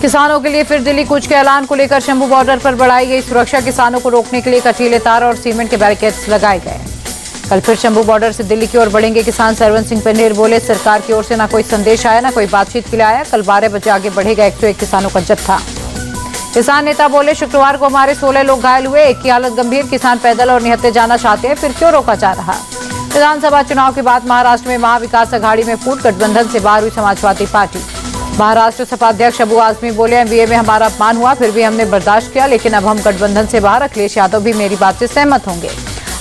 किसानों के लिए फिर दिल्ली कूच के ऐलान को लेकर शंभू बॉर्डर पर बढ़ाई गई सुरक्षा। किसानों को रोकने के लिए कटीले तार और सीमेंट के बैरिकेड्स लगाए गए। कल फिर शंभू बॉर्डर से दिल्ली की ओर बढ़ेंगे किसान। सरवन सिंह पेंडेर बोले, सरकार की ओर से ना कोई संदेश आया, ना कोई बातचीत के लिए आया। कल 12 बजे आगे बढ़ेगा 101 किसानों का जत्था। किसान नेता बोले, शुक्रवार को हमारे 16 लोग घायल हुए, एक की हालत गंभीर। किसान पैदल और निहत्थे जाना चाहते हैं, फिर क्यों रोका जा रहा। विधानसभा चुनाव के बाद महाराष्ट्र में महाविकास अघाड़ी में फूट। गठबंधन से बाहर हुई समाजवादी पार्टी। महाराष्ट्र सपा अध्यक्ष अबू आजमी बोले, एमबीए में हमारा अपमान हुआ, फिर भी हमने बर्दाश्त किया, लेकिन अब हम गठबंधन से बाहर। अखिलेश यादव भी मेरी बात से सहमत होंगे।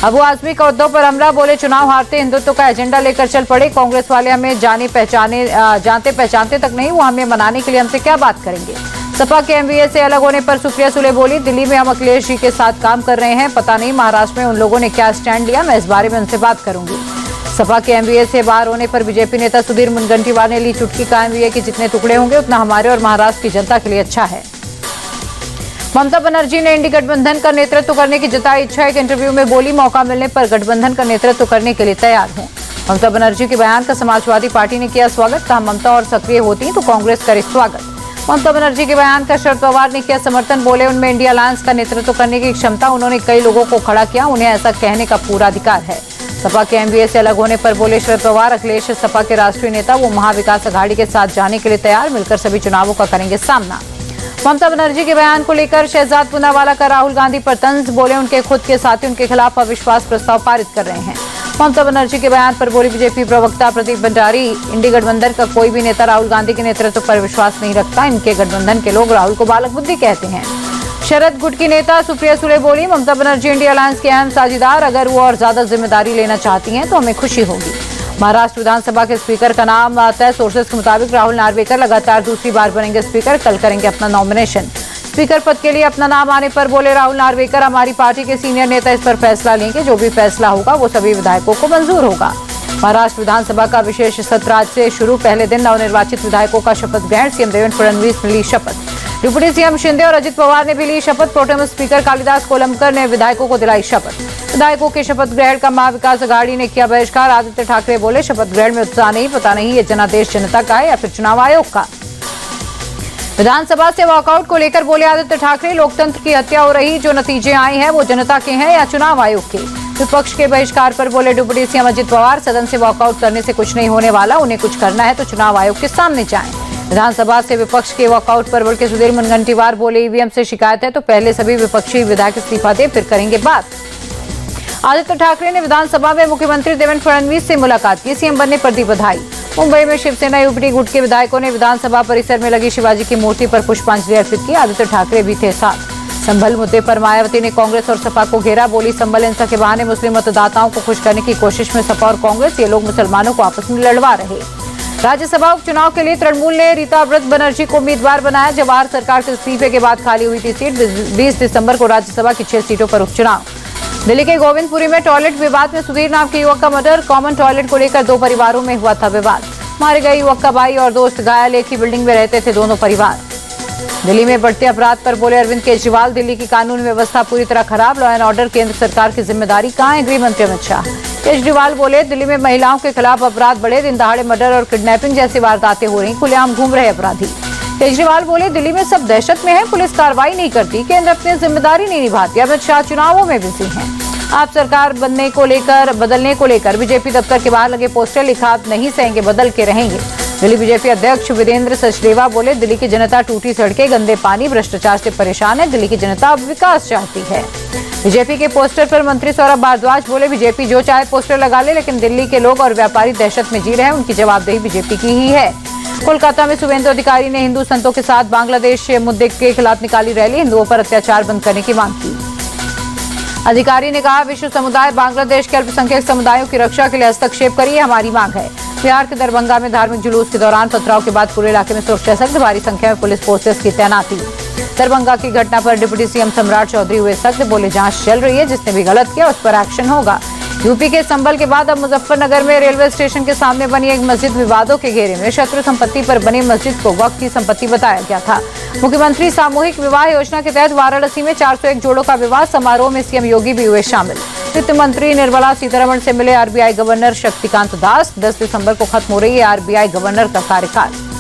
अबू आजमी का उद्धव पर हमला, बोले चुनाव हारते हिंदुत्व का एजेंडा लेकर चल पड़े। कांग्रेस वाले हमें जानते पहचानते तक नहीं, वो हमें मनाने के लिए हमसे क्या बात करेंगे। सपा के एमबीए से अलग होने पर सुप्रिया सुले बोली, दिल्ली में हम अखिलेश जी के साथ काम कर रहे हैं, पता नहीं महाराष्ट्र में उन लोगों ने क्या स्टैंड लिया, मैं इस बारे में उनसे बात करूंगी। सपा के एमबीए से बाहर होने पर बीजेपी नेता सुधीर मुनगंटीवार ने ली चुटकी। का एमबीए के जितने टुकड़े होंगे उतना हमारे और महाराष्ट्र की जनता के लिए अच्छा है। ममता बनर्जी ने इंडी गठबंधन का नेतृत्व करने की जताई इच्छा। एक इंटरव्यू में बोली, मौका मिलने पर गठबंधन का नेतृत्व करने के लिए तैयार हूं। ममता बनर्जी के बयान का समाजवादी पार्टी ने किया स्वागत। कहा, ममता और सक्रिय होती तो कांग्रेस करे स्वागत। ममता बनर्जी के बयान का शरद पवार ने किया समर्थन। बोले, उनमें इंडिया अलायंस का नेतृत्व करने की क्षमता, उन्होंने कई लोगों को खड़ा किया, उन्हें ऐसा कहने का पूरा अधिकार है। सपा के एमबीए से अलग होने पर बोले शरद पवार, अखिलेश सपा के राष्ट्रीय नेता, वो महाविकास अघाड़ी के साथ जाने के लिए तैयार, मिलकर सभी चुनावों का करेंगे सामना। ममता बनर्जी के बयान को लेकर शहजाद पूनावाला का राहुल गांधी पर तंज। बोले, उनके खुद के साथी उनके खिलाफ अविश्वास प्रस्ताव पारित कर रहे हैं। ममता बनर्जी के बयान पर बोली बीजेपी प्रवक्ता प्रदीप भंडारी, इंडी गठबंधन का कोई भी नेता राहुल गांधी के नेतृत्व पर विश्वास नहीं रखता। इनके गठबंधन के लोग राहुल को बालक बुद्धि कहते हैं। शरद गुट की नेता सुप्रिया सुले बोली, ममता बनर्जी इंडिया अलायंस के अहम साझेदार, अगर वो और ज्यादा जिम्मेदारी लेना चाहती हैं तो हमें खुशी होगी। महाराष्ट्र विधानसभा के स्पीकर का नाम आता है। सोर्सेस के मुताबिक राहुल नार्वेकर लगातार दूसरी बार बनेंगे स्पीकर। कल करेंगे अपना नॉमिनेशन। स्पीकर पद के लिए अपना नाम आने पर बोले राहुल नार्वेकर, हमारी पार्टी के सीनियर नेता इस पर फैसला लेंगे, जो भी फैसला होगा वो सभी विधायकों को मंजूर होगा। महाराष्ट्र विधानसभा का विशेष सत्र आज से शुरू। पहले दिन नवनिर्वाचित विधायकों का शपथ ग्रहण। सीएम देवेंद्र फडणवीस ने ली शपथ। डिप्टी सीएम शिंदे और अजित पवार ने भी ली शपथ। प्रोटेम स्पीकर कालिदास कोलंबकर ने विधायकों को दिलाई शपथ। विधायकों के शपथ ग्रहण का महाविकास अघाड़ी ने किया बहिष्कार। आदित्य ठाकरे बोले, शपथ ग्रहण में उत्साह नहीं, पता नहीं ये जनादेश जनता का है या फिर चुनाव आयोग का। विधानसभा से वॉकआउट को लेकर बोले आदित्य ठाकरे, लोकतंत्र की हत्या हो रही, जो नतीजे आए हैं वो जनता के हैं या चुनाव आयोग के। विपक्ष के बहिष्कार पर बोले डिप्टी सीएम अजित पवार, सदन से वॉकआउट करने से कुछ नहीं होने वाला, उन्हें कुछ करना है तो चुनाव आयोग के सामने जाएं। विधानसभा से विपक्ष के वॉकआउट पर बोल के सुधीर मुनगंटीवार बोले, ईवीएम से शिकायत है तो पहले सभी विपक्षी विधायक इस्तीफा दे, फिर करेंगे बात। आदित्य ठाकरे ने विधानसभा में मुख्यमंत्री देवेंद्र फडणवीस से मुलाकात की। सीएम बनने पर दी बधाई। मुंबई में शिवसेना यूपीटी गुट के विधायकों ने विधानसभा परिसर में लगी शिवाजी की मूर्ति पर पुष्पांजलि अर्पित की। आदित्य ठाकरे भी थे साथ। संभल मुद्दे पर मायावती ने कांग्रेस और सपा को घेरा। बोली, संभल हिंसा के बहाने मुस्लिम मतदाताओं को खुश करने की कोशिश में सपा और कांग्रेस, ये लोग मुसलमानों को आपस में लड़वा रहे। राज्यसभा उपचुनाव के लिए तृणमूल ने रीता व्रत बनर्जी को उम्मीदवार बनाया। जवाहर सरकार के इस्तीफे के बाद खाली हुई थी सीट। 20 दिसंबर को राज्यसभा की 6 सीटों पर उपचुनाव। दिल्ली के गोविंदपुरी में टॉयलेट विवाद में सुधीर नाम के युवक का मर्डर। कॉमन टॉयलेट को लेकर 2 परिवारों में हुआ था विवाद। मारे गए युवक का भाई और दोस्त घायल। एक ही बिल्डिंग में रहते थे दोनों परिवार। दिल्ली में बढ़ते अपराध पर बोले अरविंद केजरीवाल, दिल्ली की कानून व्यवस्था पूरी तरह खराब, लॉ एंड ऑर्डर केंद्र सरकार की जिम्मेदारी कहां है, गृह मंत्री अमित शाह। केजरीवाल बोले, दिल्ली में महिलाओं के खिलाफ अपराध बढ़े, दिन दहाड़े मर्डर और किडनैपिंग जैसी वारदातें हो रही, खुलेआम घूम रहे अपराधी। केजरीवाल बोले, दिल्ली में सब दहशत में है, पुलिस कार्रवाई नहीं करती, केंद्र अपनी जिम्मेदारी नहीं निभाती। अमित शाह चुनावों में बिजी हैं। आप सरकार बदलने को लेकर बीजेपी दफ्तर के बाहर लगे पोस्टर, लिखा नहीं सहेंगे, बदल के रहेंगे। दिल्ली बीजेपी अध्यक्ष वीरेंद्र सचदेवा बोले, दिल्ली की जनता टूटी सड़कें, गंदे पानी, भ्रष्टाचार से परेशान है। दिल्ली की जनता अब विकास चाहती है। बीजेपी के पोस्टर पर मंत्री सौरभ भारद्वाज बोले, बीजेपी जो चाहे पोस्टर लगा ले, लेकिन दिल्ली के लोग और व्यापारी दहशत में जी रहे हैं, उनकी जवाबदेही बीजेपी की ही है। कोलकाता में शुभेंदु अधिकारी ने हिंदू संतों के साथ बांग्लादेश मुद्दे के खिलाफ निकाली रैली। हिंदुओं पर अत्याचार बंद करने की मांग की। अधिकारी ने कहा, विश्व समुदाय बांग्लादेश के अल्पसंख्यक समुदायों की रक्षा के लिए हस्तक्षेप करिए, हमारी मांग है। बिहार के दरभंगा में धार्मिक जुलूस के दौरान पथराव के बाद पूरे इलाके में सुरक्षा सख्त, भारी संख्या में पुलिस फोर्सेस की तैनाती। दरभंगा की घटना पर डिप्टी सीएम सम्राट चौधरी हुए सख्त, बोले जांच चल रही है, जिसने भी गलत किया उस पर एक्शन होगा। यूपी के संभल के बाद अब मुजफ्फरनगर में रेलवे स्टेशन के सामने बनी एक मस्जिद विवादों के घेरे में। शत्रु संपत्ति पर बनी मस्जिद को वक्फ की संपत्ति बताया गया था। मुख्यमंत्री सामूहिक विवाह योजना के तहत वाराणसी में 401 जोड़ों का विवाह समारोह में सीएम योगी भी हुए शामिल। वित्त मंत्री निर्मला सीतारमण से मिले आरबीआई गवर्नर शक्तिकांत दास। 10 दिसंबर को खत्म हो रही है आरबीआई गवर्नर का कार्यकाल।